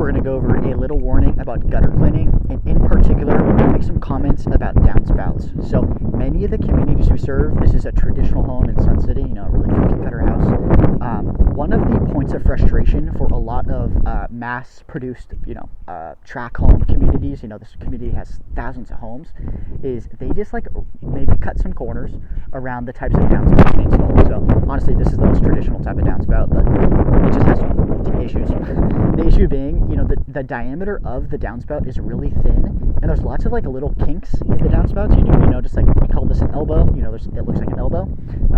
we're going to go over a little warning about gutter cleaning, and in particular, we'll make some comments about downspouts. So many of the communities we serve, this is a traditional home in Sun City, a really cookie cutter house. One of the points of frustration for a lot of mass-produced, tract home communities, this community has thousands of homes, is they just maybe cut some corners around the types of downspouts they install. So honestly, this is the most traditional type of downspout, but it just has issues. The issue being, the diameter of the downspout is really thin, and there's lots of little kinks in the downspouts. You notice we call this an elbow. It looks like an elbow.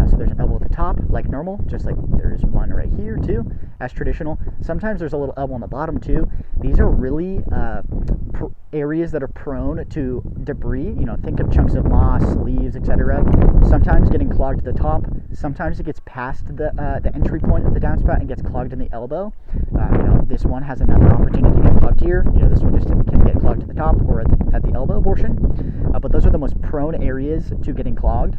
So there's an elbow at the top, like normal, just like there's one right here too, as traditional. Sometimes there's a little elbow on the bottom too. These are really areas that are prone to debris. Think of chunks of moss, leaves, etc. Sometimes getting clogged at the top. Sometimes it gets past the entry point of the downspout and gets clogged in the elbow. This one has another opportunity to get clogged here. This one just can get clogged at the top or at the elbow portion. But those are the most prone areas to getting clogged.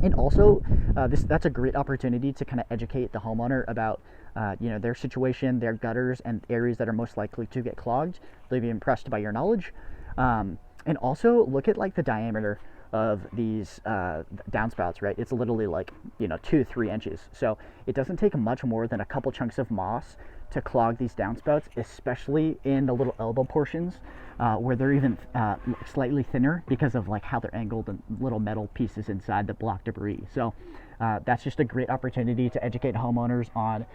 And also, that's a great opportunity to kind of educate the homeowner about their situation, their gutters, and areas that are most likely to get clogged. They'll be impressed by your knowledge. And also look at the diameter of these downspouts, right? It's literally 2-3 inches. So it doesn't take much more than a couple chunks of moss to clog these downspouts, especially in the little elbow portions where they're even slightly thinner because of how they're angled and little metal pieces inside that block debris. So that's just a great opportunity to educate homeowners on,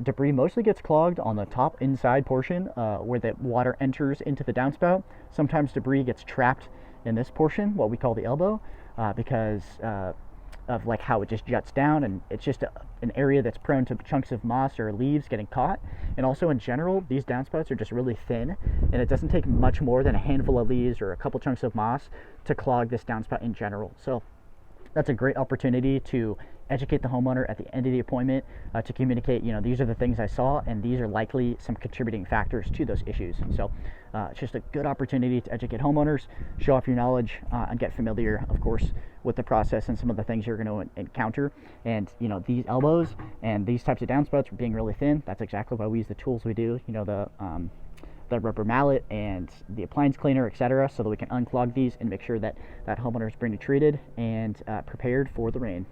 debris mostly gets clogged on the top inside portion where the water enters into the downspout. Sometimes debris gets trapped in this portion, what we call the elbow, because of how it just juts down, and it's just an area that's prone to chunks of moss or leaves getting caught. And also in general, these downspouts are just really thin, and it doesn't take much more than a handful of leaves or a couple chunks of moss to clog this downspout in general. So that's a great opportunity to educate the homeowner at the end of the appointment to communicate, these are the things I saw, and these are likely some contributing factors to those issues. So it's just a good opportunity to educate homeowners, show off your knowledge, and get familiar, of course, with the process and some of the things you're going to encounter. And, these elbows and these types of downspouts being really thin, that's exactly why we use the tools we do, the rubber mallet and the appliance cleaner, etc., so that we can unclog these and make sure that homeowner is being treated and prepared for the rain.